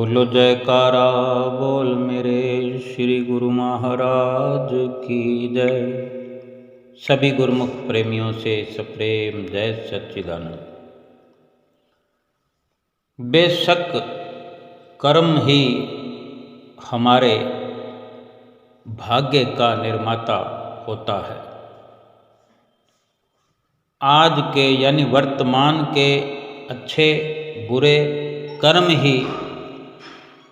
बोलो जयकारा बोल मेरे श्री गुरु महाराज की जय। सभी गुरुमुख प्रेमियों से सप्रेम जय सच्चिदानंद। बेशक कर्म ही हमारे भाग्य का निर्माता होता है। आज के यानी वर्तमान के अच्छे बुरे कर्म ही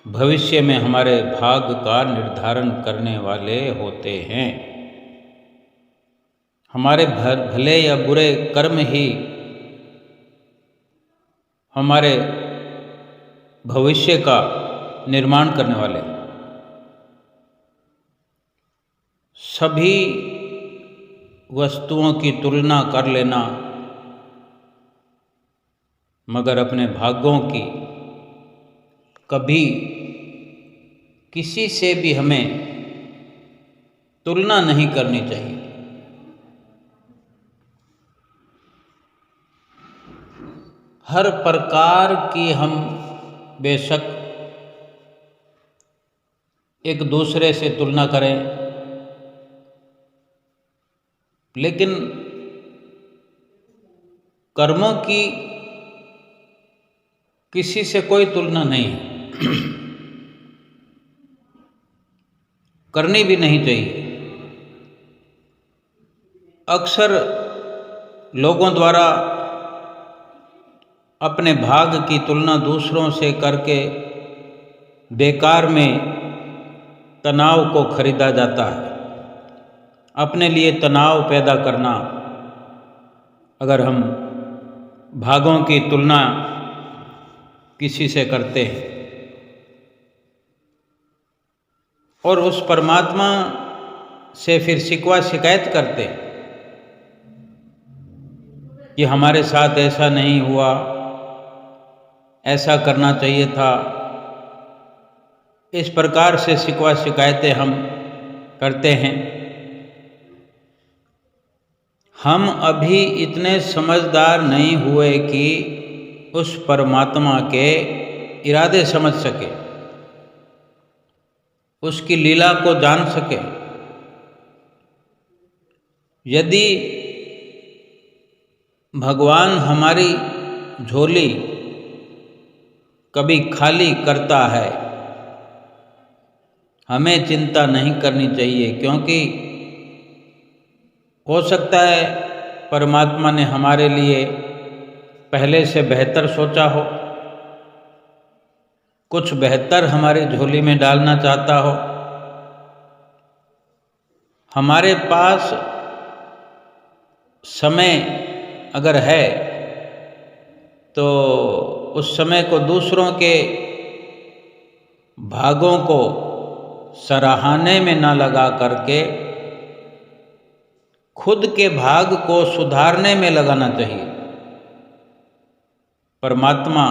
भविष्य में हमारे भाग्य का निर्धारण करने वाले होते हैं। हमारे भले या बुरे कर्म ही हमारे भविष्य का निर्माण करने वाले। सभी वस्तुओं की तुलना कर लेना मगर अपने भाग्यों की कभी किसी से भी हमें तुलना नहीं करनी चाहिए। हर प्रकार की हम बेशक एक दूसरे से तुलना करें, लेकिन कर्मों की किसी से कोई तुलना नहीं है, करनी भी नहीं चाहिए। अक्सर लोगों द्वारा अपने भाग्य की तुलना दूसरों से करके बेकार में तनाव को खरीदा जाता है। अपने लिए तनाव पैदा करना, अगर हम भागों की तुलना किसी से करते हैं और उस परमात्मा से फिर शिकवा शिकायत करते कि हमारे साथ ऐसा नहीं हुआ, ऐसा करना चाहिए था, इस प्रकार से शिकवा शिकायतें हम करते हैं। हम अभी इतने समझदार नहीं हुए कि उस परमात्मा के इरादे समझ सके, उसकी लीला को जान सके। यदि भगवान हमारी झोली कभी खाली करता है, हमें चिंता नहीं करनी चाहिए, क्योंकि हो सकता है परमात्मा ने हमारे लिए पहले से बेहतर सोचा हो, कुछ बेहतर हमारी झोली में डालना चाहता हो। हमारे पास समय अगर है तो उस समय को दूसरों के भागों को सराहने में ना लगा करके खुद के भाग को सुधारने में लगाना चाहिए। परमात्मा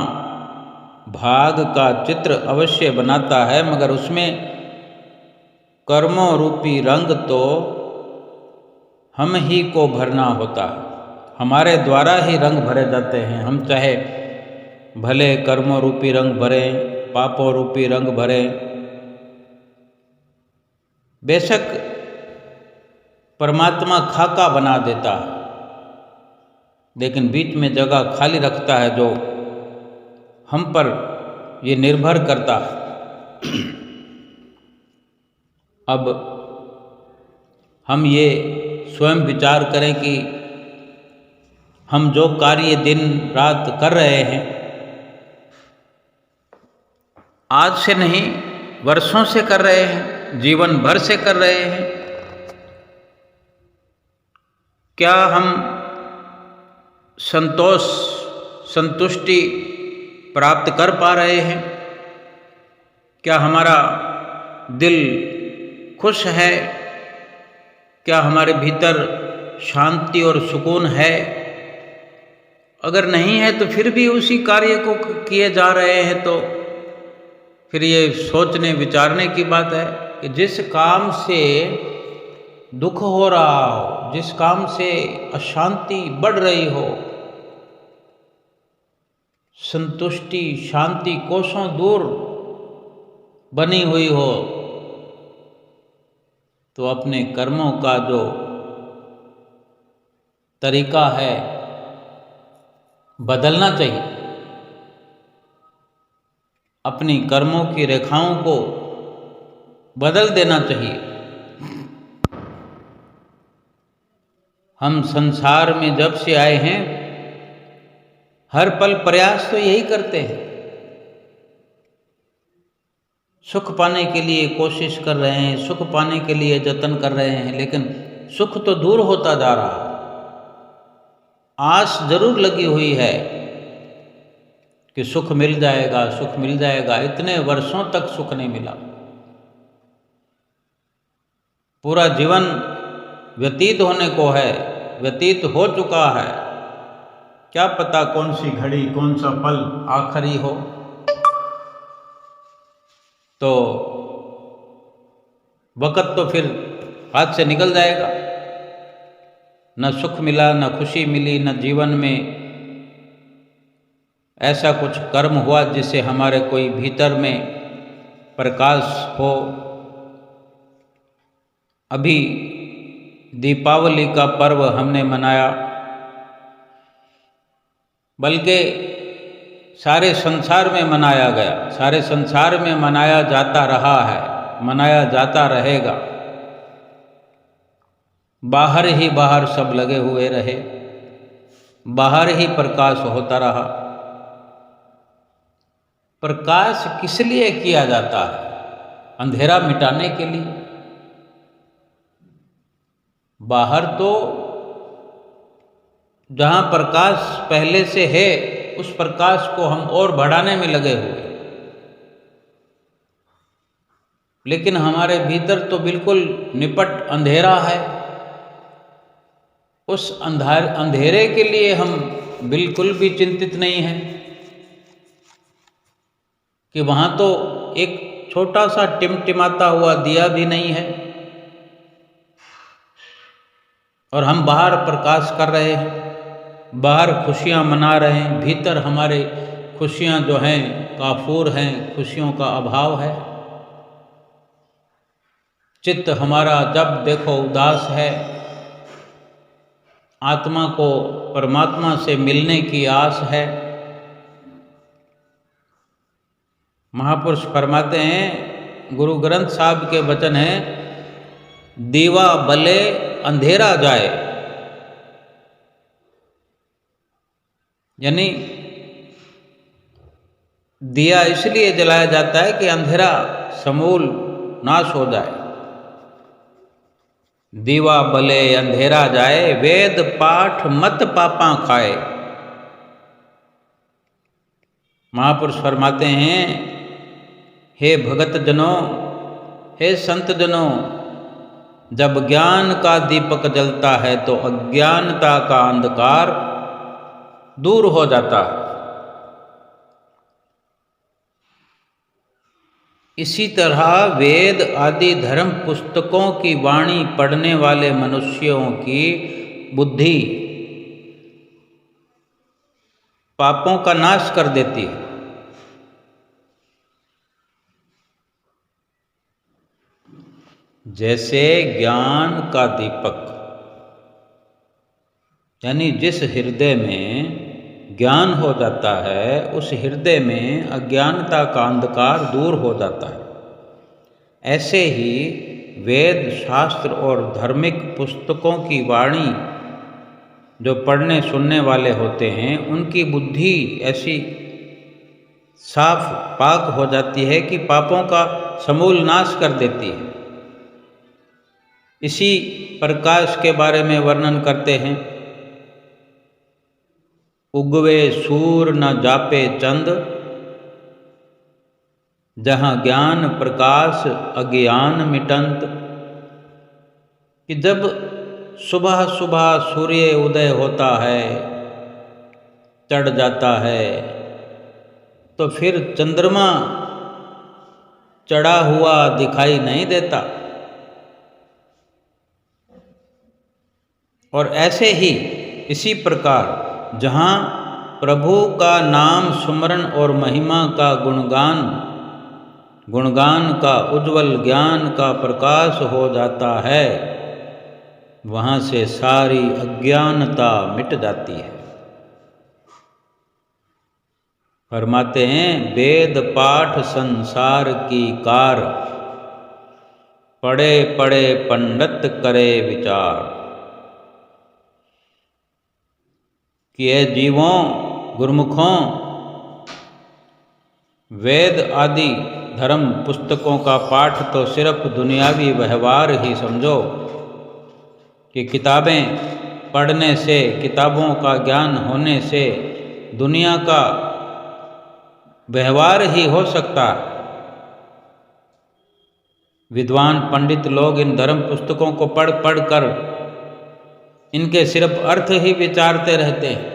भाग का चित्र अवश्य बनाता है, मगर उसमें कर्मों रूपी रंग तो हम ही को भरना होता है। हमारे द्वारा ही रंग भरे जाते हैं। हम चाहे भले कर्मों रूपी रंग भरें, पापों रूपी रंग भरें, बेशक परमात्मा खाका बना देता है, लेकिन बीच में जगह खाली रखता है, जो हम पर ये निर्भर करता है। अब हम ये स्वयं विचार करें कि हम जो कार्य दिन रात कर रहे हैं, आज से नहीं वर्षों से कर रहे हैं, जीवन भर से कर रहे हैं, क्या हम संतोष संतुष्टि प्राप्त कर पा रहे हैं? क्या हमारा दिल खुश है? क्या हमारे भीतर शांति और सुकून है? अगर नहीं है तो फिर भी उसी कार्य को किए जा रहे हैं, तो फिर ये सोचने विचारने की बात है कि जिस काम से दुख हो रहा हो, जिस काम से अशांति बढ़ रही हो, संतुष्टि शांति कोसों दूर बनी हुई हो तो अपने कर्मों का जो तरीका है बदलना चाहिए, अपनी कर्मों की रेखाओं को बदल देना चाहिए। हम संसार में जब से आए हैं हर पल प्रयास तो यही करते हैं, सुख पाने के लिए कोशिश कर रहे हैं, सुख पाने के लिए जतन कर रहे हैं, लेकिन सुख तो दूर होता जा रहा है। आस जरूर लगी हुई है कि सुख मिल जाएगा, सुख मिल जाएगा। इतने वर्षों तक सुख नहीं मिला, पूरा जीवन व्यतीत होने को है, व्यतीत हो चुका है। क्या पता कौन सी घड़ी, कौन सा पल आखिरी हो। तो वक़्त तो फिर हाथ से निकल जाएगा। न सुख मिला, न खुशी मिली, न जीवन में ऐसा कुछ कर्म हुआ जिससे हमारे कोई भीतर में प्रकाश हो। अभी दीपावली का पर्व हमने मनाया, बल्कि सारे संसार में मनाया गया, सारे संसार में मनाया जाता रहा है, मनाया जाता रहेगा। बाहर ही बाहर सब लगे हुए रहे, बाहर ही प्रकाश होता रहा। प्रकाश किस लिए किया जाता है? अंधेरा मिटाने के लिए। बाहर तो जहाँ प्रकाश पहले से है उस प्रकाश को हम और बढ़ाने में लगे हुए, लेकिन हमारे भीतर तो बिल्कुल निपट अंधेरा है। उस अंधेरे के लिए हम बिल्कुल भी चिंतित नहीं हैं कि वहाँ तो एक छोटा सा टिमटिमाता हुआ दिया भी नहीं है और हम बाहर प्रकाश कर रहे हैं, बाहर खुशियाँ मना रहे हैं। भीतर हमारे खुशियाँ जो हैं काफूर हैं, खुशियों का अभाव है। चित्त हमारा जब देखो उदास है। आत्मा को परमात्मा से मिलने की आस है। महापुरुष फरमाते हैं, गुरु ग्रंथ साहब के वचन हैं, दीवा बले अंधेरा जाए। यानी दिया इसलिए जलाया जाता है कि अंधेरा समूल नाश हो जाए। दीवा बले अंधेरा जाए, वेद पाठ मत पापा खाए। महापुरुष फरमाते हैं, हे भगत जनों, हे संत जनों, जब ज्ञान का दीपक जलता है तो अज्ञानता का अंधकार दूर हो जाता है। इसी तरह वेद आदि धर्म पुस्तकों की वाणी पढ़ने वाले मनुष्यों की बुद्धि पापों का नाश कर देती है। जैसे ज्ञान का दीपक, यानी जिस हृदय में ज्ञान हो जाता है उस हृदय में अज्ञानता का अंधकार दूर हो जाता है। ऐसे ही वेद शास्त्र और धार्मिक पुस्तकों की वाणी जो पढ़ने सुनने वाले होते हैं उनकी बुद्धि ऐसी साफ पाक हो जाती है कि पापों का समूल नाश कर देती है। इसी प्रकाश के बारे में वर्णन करते हैं, उगवे सूर न जापे चंद, जहाँ ज्ञान प्रकाश अज्ञान मिटंत। कि जब सुबह सुबह सूर्य उदय होता है, चढ़ जाता है, तो फिर चंद्रमा चढ़ा हुआ दिखाई नहीं देता। और ऐसे ही इसी प्रकार जहाँ प्रभु का नाम सुमरन और महिमा का गुणगान गुणगान का उज्ज्वल ज्ञान का प्रकाश हो जाता है, वहाँ से सारी अज्ञानता मिट जाती है। फरमाते हैं, वेद पाठ संसार की कार, पढ़े पढ़े पंडित करे विचार। कि ये जीवों, गुरुमुखों, वेद आदि धर्म पुस्तकों का पाठ तो सिर्फ दुनियावी व्यवहार ही समझो, कि किताबें पढ़ने से, किताबों का ज्ञान होने से दुनिया का व्यवहार ही हो सकता है। विद्वान पंडित लोग इन धर्म पुस्तकों को पढ़ पढ़ कर इनके सिर्फ अर्थ ही विचारते रहते हैं,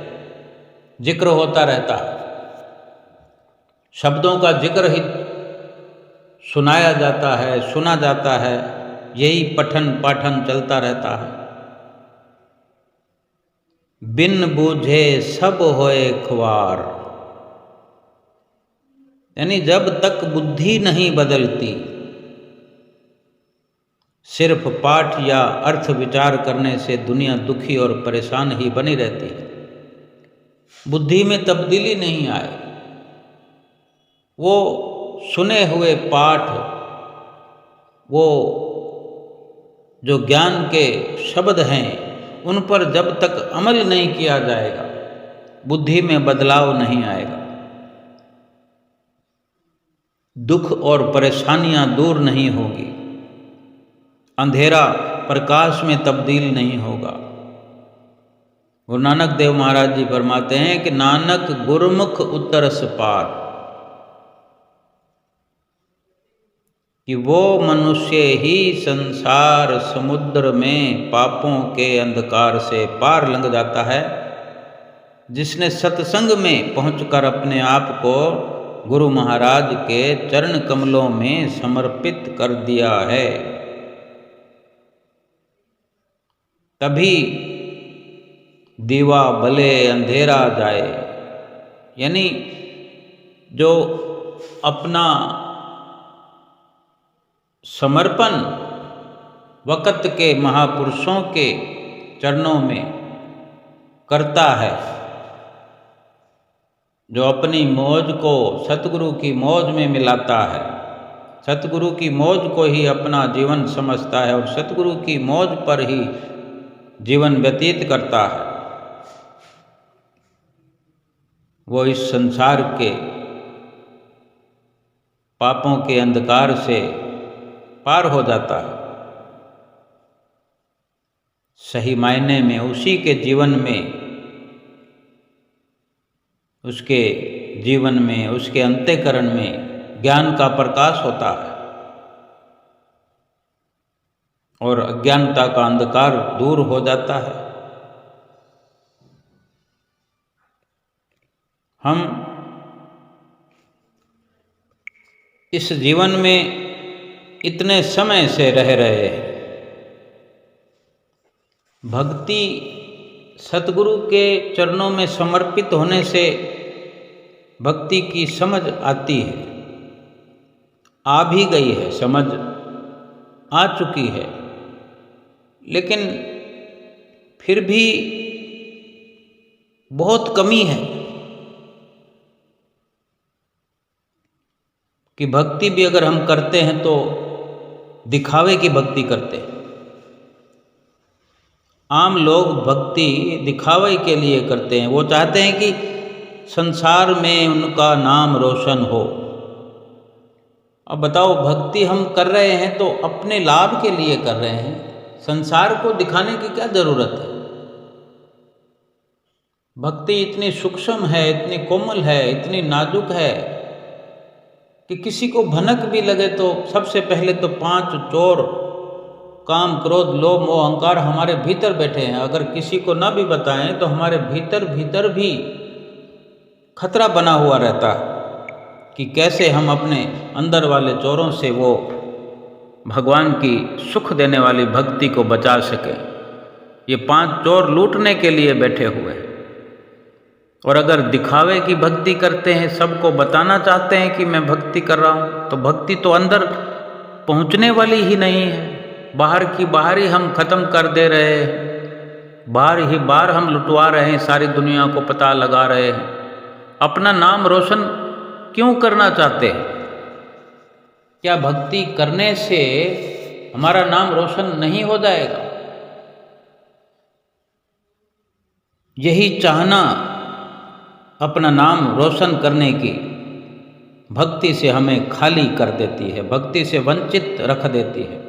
जिक्र होता रहता है, शब्दों का जिक्र ही सुनाया जाता है, सुना जाता है, यही पठन पाठन चलता रहता है। बिन बूझे सब होए ख्वार, यानी जब तक बुद्धि नहीं बदलती, सिर्फ पाठ या अर्थ विचार करने से दुनिया दुखी और परेशान ही बनी रहती है। बुद्धि में तब्दीली नहीं आए, वो सुने हुए पाठ, वो जो ज्ञान के शब्द हैं, उन पर जब तक अमल नहीं किया जाएगा, बुद्धि में बदलाव नहीं आएगा, दुख और परेशानियां दूर नहीं होगी, अंधेरा प्रकाश में तब्दील नहीं होगा। गुरु नानक देव महाराज जी फरमाते हैं कि नानक गुरमुख उतरस पार, कि वो मनुष्य ही संसार समुद्र में पापों के अंधकार से पार लंघ जाता है, जिसने सत्संग में पहुंचकर अपने आप को गुरु महाराज के चरण कमलों में समर्पित कर दिया है। तभी दीवा भले अंधेरा जाए, यानी जो अपना समर्पण वक़्त के महापुरुषों के चरणों में करता है, जो अपनी मौज को सतगुरु की मौज में मिलाता है, सतगुरु की मौज को ही अपना जीवन समझता है और सतगुरु की मौज पर ही जीवन व्यतीत करता है, वो इस संसार के पापों के अंधकार से पार हो जाता है। सही मायने में उसी के जीवन में, उसके जीवन में, उसके अंतःकरण में ज्ञान का प्रकाश होता है और अज्ञानता का अंधकार दूर हो जाता है। हम इस जीवन में इतने समय से रह रहे हैं, भक्ति सतगुरु के चरणों में समर्पित होने से भक्ति की समझ आती है, आ भी गई है, समझ आ चुकी है, लेकिन फिर भी बहुत कमी है कि भक्ति भी अगर हम करते हैं तो दिखावे की भक्ति करते हैं। आम लोग भक्ति दिखावे के लिए करते हैं, वो चाहते हैं कि संसार में उनका नाम रोशन हो। अब बताओ, भक्ति हम कर रहे हैं तो अपने लाभ के लिए कर रहे हैं, संसार को दिखाने की क्या जरूरत है? भक्ति इतनी सूक्ष्म है, इतनी कोमल है, इतनी नाजुक है कि किसी को भनक भी लगे तो सबसे पहले तो 5 चोर काम, क्रोध, लोभ, मोह, अहंकार हमारे भीतर बैठे हैं। अगर किसी को ना भी बताएं तो हमारे भीतर भी खतरा बना हुआ रहता है कि कैसे हम अपने अंदर वाले चोरों से वो भगवान की सुख देने वाली भक्ति को बचा सके। ये 5 चोर लूटने के लिए बैठे हुए हैं और अगर दिखावे की भक्ति करते हैं, सबको बताना चाहते हैं कि मैं भक्ति कर रहा हूँ, तो भक्ति तो अंदर पहुँचने वाली ही नहीं है। बाहर की बाहर ही हम ख़त्म कर दे रहे हैं, बाहर ही बाहर हम लुटवा रहे हैं, सारी दुनिया को पता लगा रहे हैं। अपना नाम रोशन क्यों करना चाहते हैं? क्या भक्ति करने से हमारा नाम रोशन नहीं हो जाएगा? यही चाहना अपना नाम रोशन करने की भक्ति से हमें खाली कर देती है, भक्ति से वंचित रख देती है।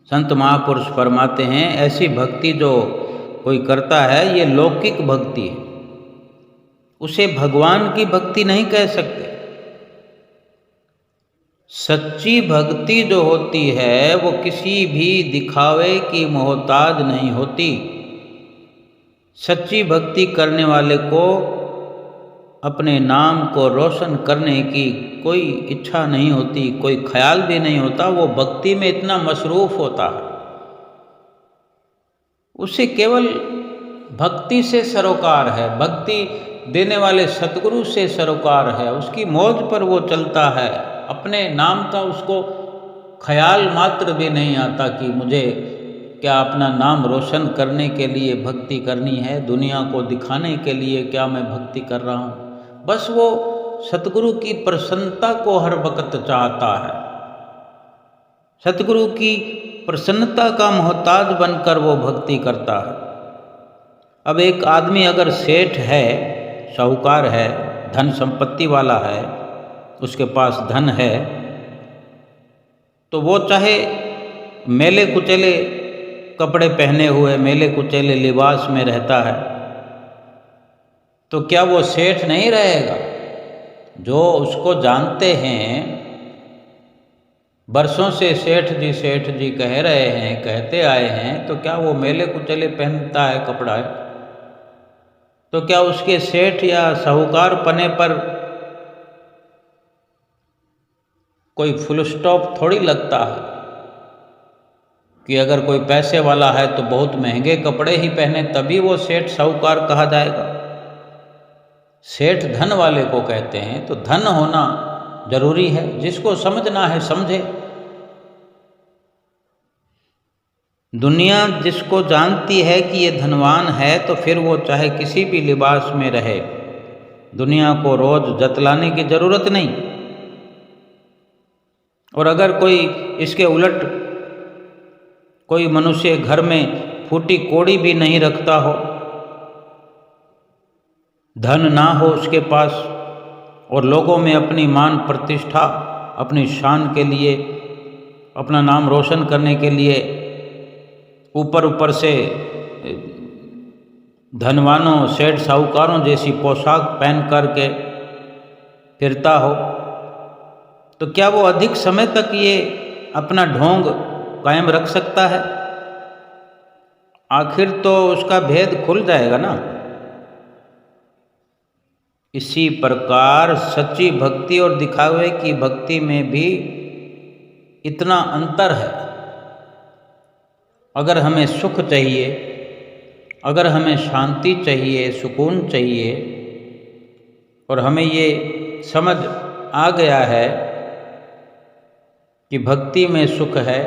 संत महापुरुष फरमाते हैं, ऐसी भक्ति जो कोई करता है ये लौकिक भक्ति है, उसे भगवान की भक्ति नहीं कह सकते। सच्ची भक्ति जो होती है वो किसी भी दिखावे की मोहताज नहीं होती। सच्ची भक्ति करने वाले को अपने नाम को रोशन करने की कोई इच्छा नहीं होती, कोई ख्याल भी नहीं होता। वो भक्ति में इतना मसरूफ़ होता है, उसे केवल भक्ति से सरोकार है, भक्ति देने वाले सतगुरु से सरोकार है, उसकी मौज पर वो चलता है। अपने नाम का उसको ख्याल मात्र भी नहीं आता कि मुझे क्या अपना नाम रोशन करने के लिए भक्ति करनी है, दुनिया को दिखाने के लिए क्या मैं भक्ति कर रहा हूँ। बस वो सतगुरु की प्रसन्नता को हर वक्त चाहता है, सतगुरु की प्रसन्नता का मोहताज बनकर वो भक्ति करता है। अब एक आदमी अगर सेठ है, साहूकार है, धन संपत्ति वाला है, उसके पास धन है, तो वो चाहे मेले कुचेले कपड़े पहने हुए, मेले कुचेले लिबास में रहता है, तो क्या वो सेठ नहीं रहेगा? जो उसको जानते हैं, बरसों से सेठ जी कह रहे हैं, कहते आए हैं, तो क्या वो मेले कुचेले पहनता है कपड़ा है? तो क्या उसके सेठ या साहूकार पने पर कोई फुल स्टॉप थोड़ी लगता है कि अगर कोई पैसे वाला है तो बहुत महंगे कपड़े ही पहने तभी वो सेठ साहूकार कहा जाएगा। सेठ धन वाले को कहते हैं, तो धन होना जरूरी है, जिसको समझना है समझे। दुनिया जिसको जानती है कि ये धनवान है, तो फिर वो चाहे किसी भी लिबास में रहे, दुनिया को रोज जतलाने की जरूरत नहीं। और अगर कोई इसके उलट कोई मनुष्य घर में फूटी कोड़ी भी नहीं रखता हो, धन ना हो उसके पास, और लोगों में अपनी मान प्रतिष्ठा, अपनी शान के लिए, अपना नाम रोशन करने के लिए ऊपर से धनवानों, सेठ साहूकारों जैसी पोशाक पहन करके फिरता हो, तो क्या वो अधिक समय तक ये अपना ढोंग कायम रख सकता है? आखिर तो उसका भेद खुल जाएगा ना। इसी प्रकार सच्ची भक्ति और दिखावे की भक्ति में भी इतना अंतर है। अगर हमें सुख चाहिए, अगर हमें शांति चाहिए, सुकून चाहिए, और हमें ये समझ आ गया है कि भक्ति में सुख है,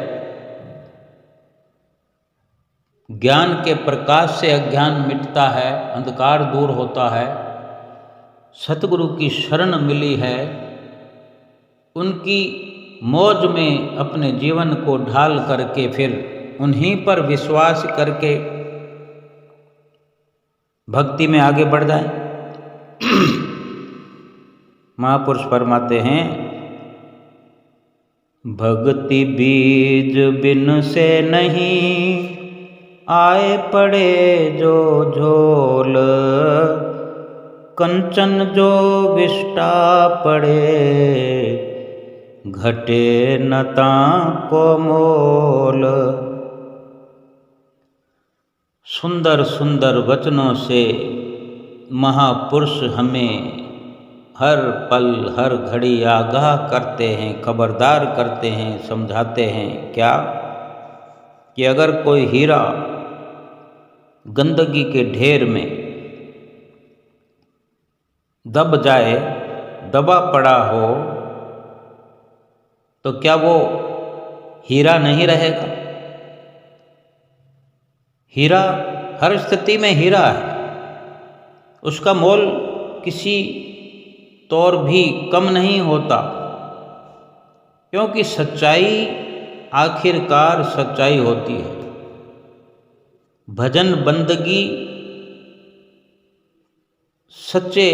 ज्ञान के प्रकाश से अज्ञान मिटता है, अंधकार दूर होता है, सतगुरु की शरण मिली है, उनकी मौज में अपने जीवन को ढाल करके फिर उन्हीं पर विश्वास करके भक्ति में आगे बढ़ जाएं। महापुरुष फरमाते हैं, भक्ति बीज बिन से नहीं आए पड़े जो झोल, कंचन जो विष्टा पड़े घटे नता को मोल। सुंदर सुंदर वचनों से महापुरुष हमें हर पल हर घड़ी आगाह करते हैं, खबरदार करते हैं, समझाते हैं। क्या कि अगर कोई हीरा गंदगी के ढेर में दब जाए, दबा पड़ा हो, तो क्या वो हीरा नहीं रहेगा? हीरा हर स्थिति में हीरा है, उसका मोल किसी तौर भी कम नहीं होता, क्योंकि सच्चाई आखिरकार सच्चाई होती है। भजन बंदगी सच्चे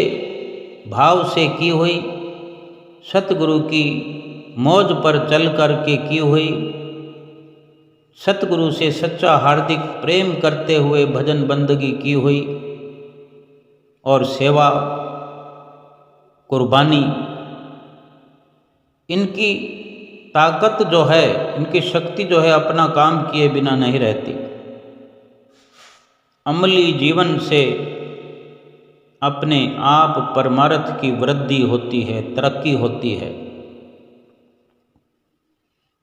भाव से की हुई, सतगुरु की मौज पर चल कर के की हुई, सतगुरु से सच्चा हार्दिक प्रेम करते हुए भजन बंदगी की हुई, और सेवा कुर्बानी, इनकी ताकत जो है, इनकी शक्ति जो है, अपना काम किए बिना नहीं रहती। अमली जीवन से अपने आप परमार्थ की वृद्धि होती है, तरक्की होती है।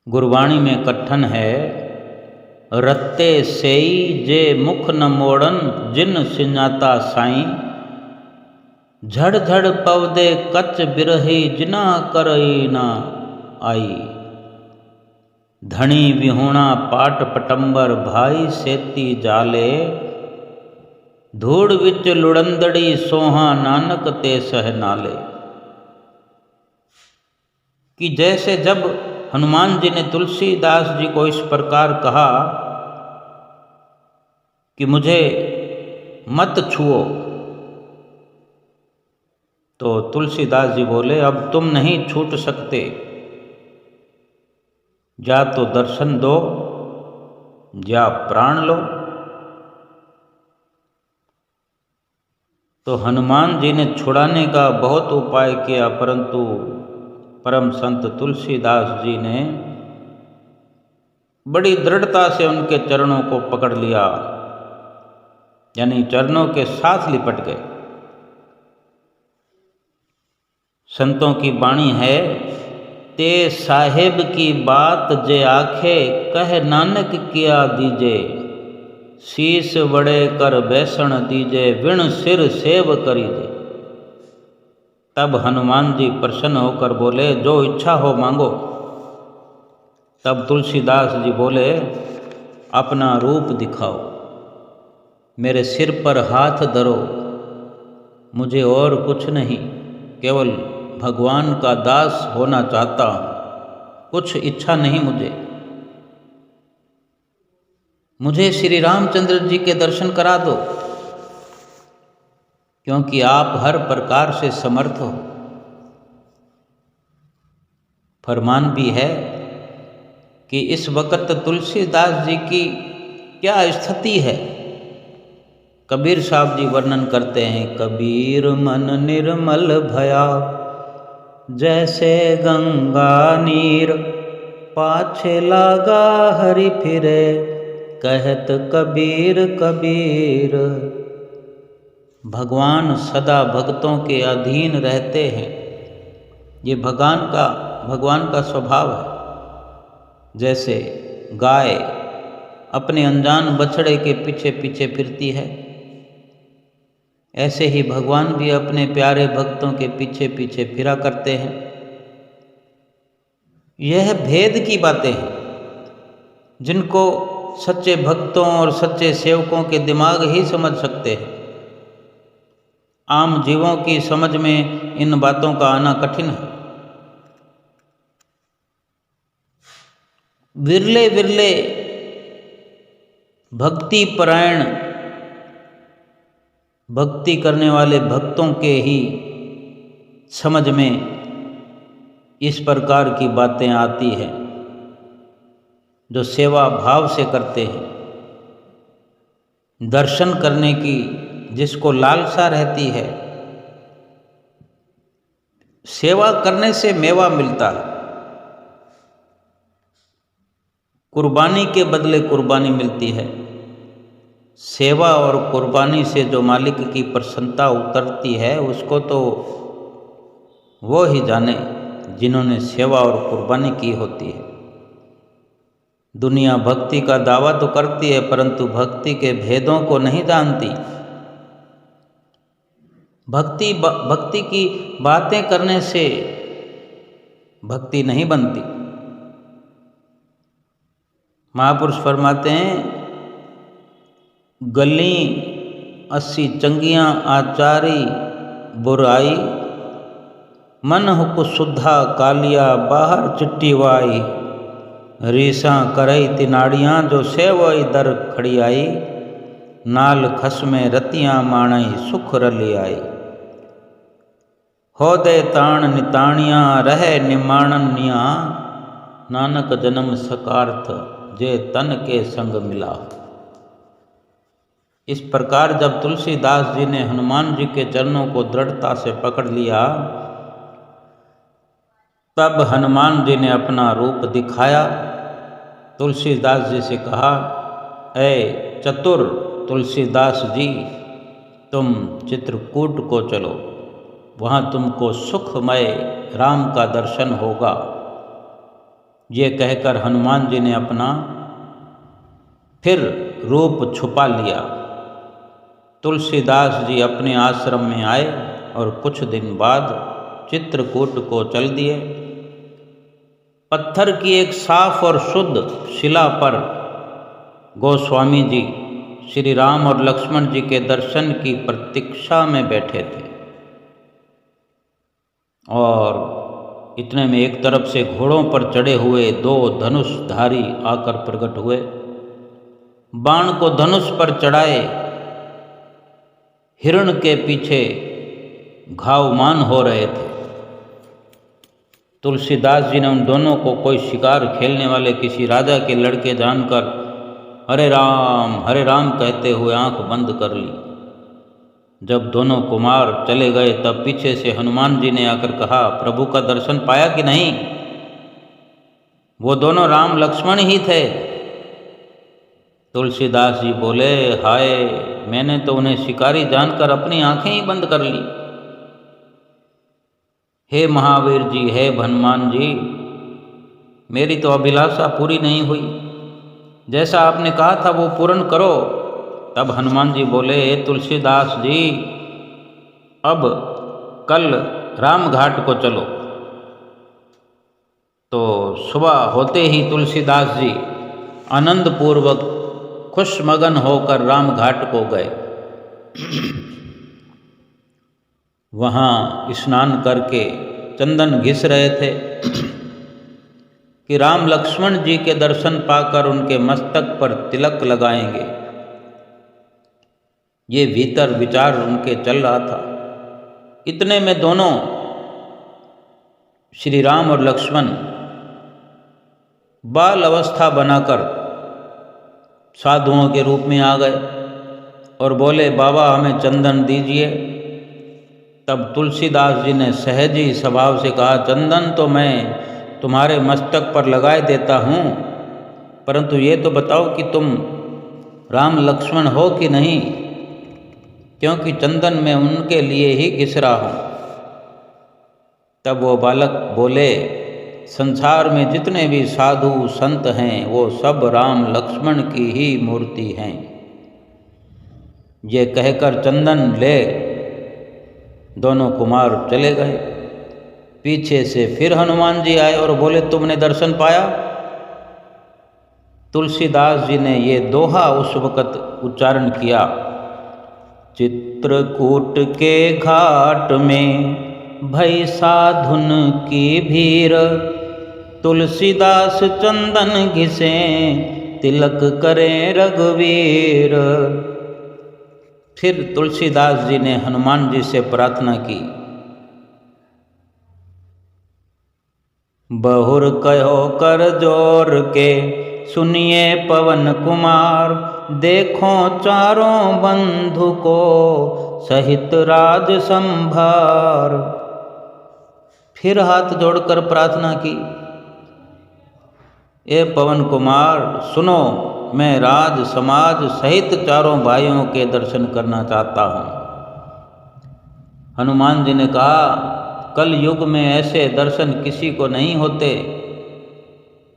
गुरबाणी में कथन है, रत्ते सेई जे मुख न मोड़न जिन सिंजाता साईं, झड़ झड़ पवदे कच बिरही जिना करई ना आई। धनी विहोणा पाट पटंबर भाई सेती जाले, धूड़ विच लुड़ंदड़ी सोहा नानक ते सह नाले। कि जैसे जब हनुमान जी ने तुलसीदास जी को इस प्रकार कहा कि मुझे मत छुओ, तो तुलसीदास जी बोले, अब तुम नहीं छूट सकते, या तो दर्शन दो या प्राण लो। तो हनुमान जी ने छुड़ाने का बहुत उपाय किया, परंतु परम संत तुलसीदास जी ने बड़ी दृढ़ता से उनके चरणों को पकड़ लिया, यानी चरणों के साथ लिपट गए। संतों की वाणी है, ते साहेब की बात जे आखे, कह नानक किया दीजे, शीस वड़े कर बैसण दीजे, विण सिर सेव करीजे। तब हनुमान जी प्रसन्न होकर बोले, जो इच्छा हो मांगो। तब तुलसीदास जी बोले, अपना रूप दिखाओ, मेरे सिर पर हाथ धरो, मुझे और कुछ नहीं, केवल भगवान का दास होना चाहता हूँ, कुछ इच्छा नहीं मुझे श्री रामचंद्र जी के दर्शन करा दो, क्योंकि आप हर प्रकार से समर्थ हो। फरमान भी है कि इस वक्त तुलसीदास जी की क्या स्थिति है। कबीर साहब जी वर्णन करते हैं, कबीर मन निर्मल भया, जैसे गंगा नीर, पाछे लागा हरि फिरे, कहत कबीर कबीर। भगवान सदा भक्तों के अधीन रहते हैं, ये भगवान का स्वभाव है। जैसे गाय अपने अनजान बछड़े के पीछे पीछे फिरती है, ऐसे ही भगवान भी अपने प्यारे भक्तों के पीछे पीछे फिरा करते हैं। यह भेद की बातें हैं जिनको सच्चे भक्तों और सच्चे सेवकों के दिमाग ही समझ सकते हैं। आम जीवों की समझ में इन बातों का आना कठिन है। विरले विरले भक्ति परायण, भक्ति करने वाले भक्तों के ही समझ में इस प्रकार की बातें आती हैं, जो सेवा भाव से करते हैं। दर्शन करने की जिसको लालसा रहती है, सेवा करने से मेवा मिलता है, कुर्बानी के बदले कुर्बानी मिलती है। सेवा और कुर्बानी से जो मालिक की प्रसन्नता उतरती है, उसको तो वो ही जाने जिन्होंने सेवा और कुर्बानी की होती है। दुनिया भक्ति का दावा तो करती है, परंतु भक्ति के भेदों को नहीं जानती। भक्ति की बातें करने से भक्ति नहीं बनती। महापुरुष फरमाते हैं, गली 80 चंगियाँ आचारी बुराई, मन हुक सुधा कालिया बाहर चिट्टी वाई, रीसा करई तिनाड़ियाँ जो सेवई दर खड़ी आई, नाल खसमे रतियाँ माणई सुख रली आई, हो दे ताण निताणियाँ रहे निमाणनिया, नानक जन्म सकारथ जे तन के संग मिला। इस प्रकार जब तुलसीदास जी ने हनुमान जी के चरणों को दृढ़ता से पकड़ लिया, तब हनुमान जी ने अपना रूप दिखाया। तुलसीदास जी से कहा, ऐ चतुर तुलसीदास जी, तुम चित्रकूट को चलो, वहाँ तुमको सुखमय राम का दर्शन होगा। ये कहकर हनुमान जी ने अपना फिर रूप छुपा लिया। तुलसीदास जी अपने आश्रम में आए और कुछ दिन बाद चित्रकूट को चल दिए। पत्थर की एक साफ और शुद्ध शिला पर गोस्वामी जी श्री राम और लक्ष्मण जी के दर्शन की प्रतीक्षा में बैठे थे, और इतने में एक तरफ से घोड़ों पर चढ़े हुए 2 धनुषधारी आकर प्रकट हुए। बाण को धनुष पर चढ़ाए हिरण के पीछे घावमान हो रहे थे। तुलसीदास जी ने उन दोनों को कोई शिकार खेलने वाले किसी राजा के लड़के जानकर हरे राम कहते हुए आंख बंद कर ली। जब दोनों कुमार चले गए तब पीछे से हनुमान जी ने आकर कहा, प्रभु का दर्शन पाया कि नहीं? वो दोनों राम लक्ष्मण ही थे। तुलसीदास जी बोले, हाय, मैंने तो उन्हें शिकारी जानकर अपनी आंखें ही बंद कर ली। हे महावीर जी, हे हनुमान जी, मेरी तो अभिलाषा पूरी नहीं हुई, जैसा आपने कहा था वो पूर्ण करो। तब हनुमान जी बोले, हे तुलसीदास जी, अब कल राम घाट को चलो। तो सुबह होते ही तुलसीदास जी आनंद पूर्वक खुशमगन होकर राम घाट को गए। वहाँ स्नान करके चंदन घिस रहे थे कि राम लक्ष्मण जी के दर्शन पाकर उनके मस्तक पर तिलक लगाएंगे। ये भीतर विचार उनके चल रहा था। इतने में दोनों श्री राम और लक्ष्मण बाल अवस्था बनाकर साधुओं के रूप में आ गए और बोले, बाबा हमें चंदन दीजिए। तब तुलसीदास जी ने सहजी स्वभाव से कहा, चंदन तो मैं तुम्हारे मस्तक पर लगाए देता हूँ, परंतु ये तो बताओ कि तुम राम लक्ष्मण हो कि नहीं, क्योंकि चंदन मैं उनके लिए ही घिस रहा हूँ। तब वो बालक बोले, संसार में जितने भी साधु संत हैं वो सब राम लक्ष्मण की ही मूर्ति हैं। ये कहकर चंदन ले दोनों कुमार चले गए। पीछे से फिर हनुमान जी आए और बोले, तुमने दर्शन पाया? तुलसीदास जी ने ये दोहा उस वक़्त उच्चारण किया, चित्रकूट के घाट में भई साधुन की भीड़, तुलसीदास चंदन घिसे तिलक करे रघुवीर। फिर तुलसीदास जी ने हनुमान जी से प्रार्थना की, बहुर कहो कर जोर के सुनिए पवन कुमार, देखो चारों बंधु को सहित राज संभार। फिर हाथ जोड़कर प्रार्थना की, ए पवन कुमार सुनो, मैं राज समाज सहित चारों भाइयों के दर्शन करना चाहता हूँ। हनुमान जी ने कहा, कल युग में ऐसे दर्शन किसी को नहीं होते।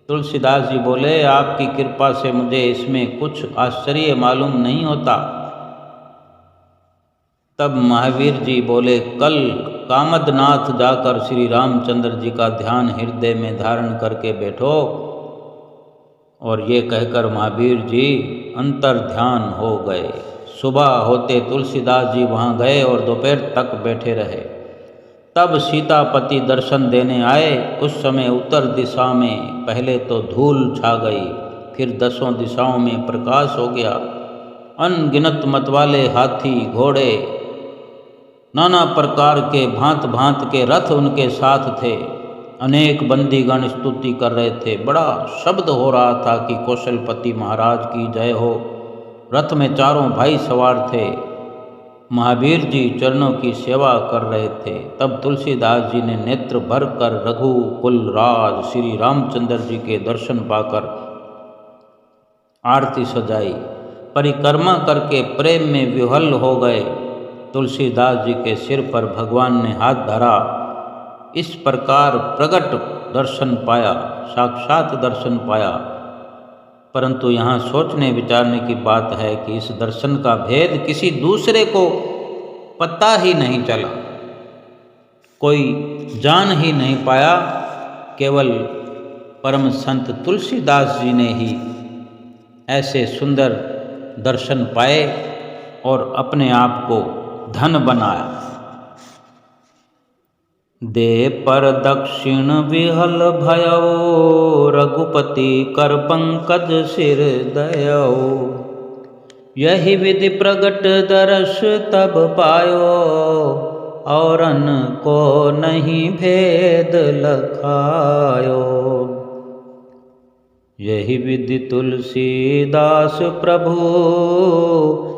तुलसीदास जी बोले, आपकी कृपा से मुझे इसमें कुछ आश्चर्य मालूम नहीं होता। तब महावीर जी बोले, कल कामदनाथ जाकर श्री रामचंद्र जी का ध्यान हृदय में धारण करके बैठो। और ये कहकर महावीर जी अंतर ध्यान हो गए। सुबह होते तुलसीदास जी वहाँ गए और दोपहर तक बैठे रहे। तब सीतापति दर्शन देने आए। उस समय उत्तर दिशा में पहले तो धूल छा गई, फिर 10 दिशाओं में प्रकाश हो गया। अनगिनत मतवाले हाथी घोड़े, नाना प्रकार के भांत भांत के रथ उनके साथ थे। अनेक बंदीगण स्तुति कर रहे थे। बड़ा शब्द हो रहा था कि कौशलपति महाराज की जय हो। रथ में 4 भाई सवार थे। महावीर जी चरणों की सेवा कर रहे थे। तब तुलसीदास जी ने नेत्र भर कर रघुकुल राज श्री रामचंद्र जी के दर्शन पाकर आरती सजाई। परिक्रमा करके प्रेम में विह्वल हो गए। तुलसीदास जी के सिर पर भगवान ने हाथ धरा। इस प्रकार प्रगट दर्शन पाया, साक्षात दर्शन पाया। परंतु यहाँ सोचने विचारने की बात है कि इस दर्शन का भेद किसी दूसरे को पता ही नहीं चला, कोई जान ही नहीं पाया। केवल परम संत तुलसीदास जी ने ही ऐसे सुंदर दर्शन पाए और अपने आप को धन बनाया। दे पर दक्षिण विहल भयो, रघुपति कर पंकज सिर दयो। यही विधि प्रगट दर्श तब पायो, औरन को नहीं भेद लखायो। यही विधि तुलसीदास प्रभु,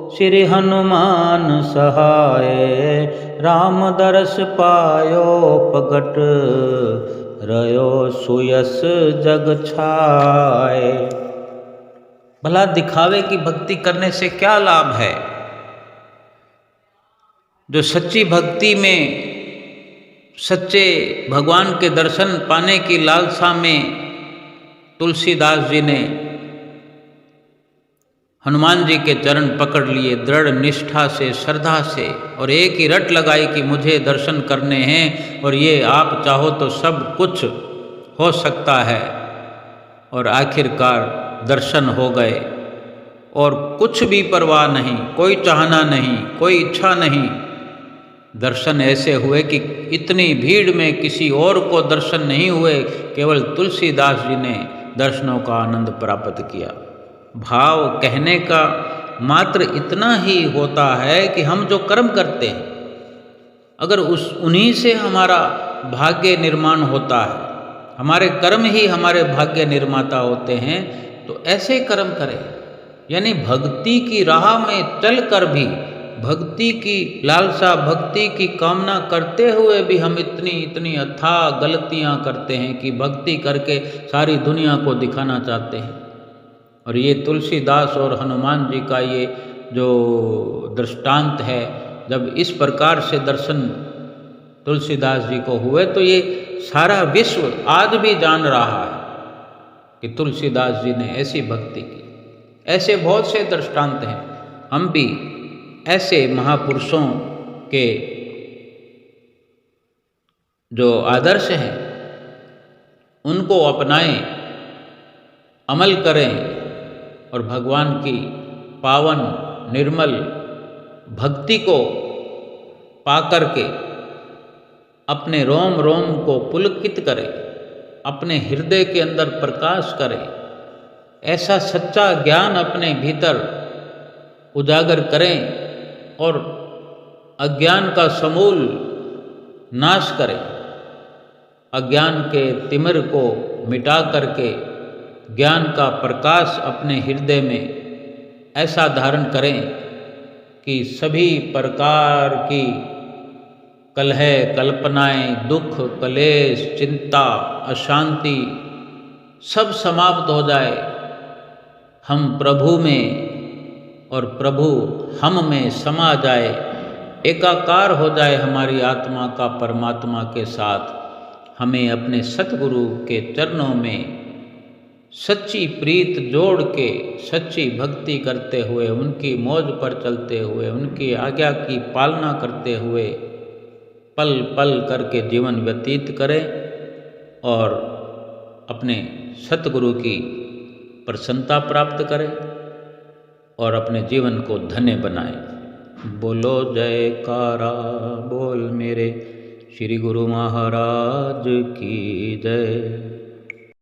श्री हनुमान सहाय। राम दरस पायो पगट, रयो सुयस जग छाए। भला दिखावे की भक्ति करने से क्या लाभ है? जो सच्ची भक्ति में, सच्चे भगवान के दर्शन पाने की लालसा में तुलसीदास जी ने हनुमान जी के चरण पकड़ लिए दृढ़ निष्ठा से, श्रद्धा से, और एक ही रट लगाई कि मुझे दर्शन करने हैं और ये आप चाहो तो सब कुछ हो सकता है। और आखिरकार दर्शन हो गए और कुछ भी परवाह नहीं, कोई चाहना नहीं, कोई इच्छा नहीं। दर्शन ऐसे हुए कि इतनी भीड़ में किसी और को दर्शन नहीं हुए, केवल तुलसीदास जी ने दर्शनों का आनंद प्राप्त किया। भाव कहने का मात्र इतना ही होता है कि हम जो कर्म करते हैं, अगर उन्हीं से हमारा भाग्य निर्माण होता है, हमारे कर्म ही हमारे भाग्य निर्माता होते हैं, तो ऐसे कर्म करें। यानी भक्ति की राह में चलकर भी, भक्ति की लालसा, भक्ति की कामना करते हुए भी हम इतनी अथाह गलतियां करते हैं कि भक्ति करके सारी दुनिया को दिखाना चाहते हैं। और ये तुलसीदास और हनुमान जी का ये जो दृष्टांत है, जब इस प्रकार से दर्शन तुलसीदास जी को हुए तो ये सारा विश्व आज भी जान रहा है कि तुलसीदास जी ने ऐसी भक्ति की। ऐसे बहुत से दृष्टांत हैं। हम भी ऐसे महापुरुषों के जो आदर्श हैं उनको अपनाएं, अमल करें और भगवान की पावन निर्मल भक्ति को पाकर के अपने रोम रोम को पुलकित करें, अपने हृदय के अंदर प्रकाश करें। ऐसा सच्चा ज्ञान अपने भीतर उजागर करें और अज्ञान का समूल नाश करें। अज्ञान के तिमिर को मिटा करके ज्ञान का प्रकाश अपने हृदय में ऐसा धारण करें कि सभी प्रकार की कलह, कल्पनाएं, दुख, कलेश, चिंता, अशांति सब समाप्त हो जाए। हम प्रभु में और प्रभु हम में समा जाए, एकाकार हो जाए हमारी आत्मा का परमात्मा के साथ। हमें अपने सतगुरु के चरणों में सच्ची प्रीत जोड़ के सच्ची भक्ति करते हुए, उनकी मौज पर चलते हुए, उनकी आज्ञा की पालना करते हुए पल पल करके जीवन व्यतीत करें और अपने सतगुरु की प्रसन्नता प्राप्त करें और अपने जीवन को धन्य बनाएं। बोलो जयकारा बोल मेरे श्री गुरु महाराज की जय।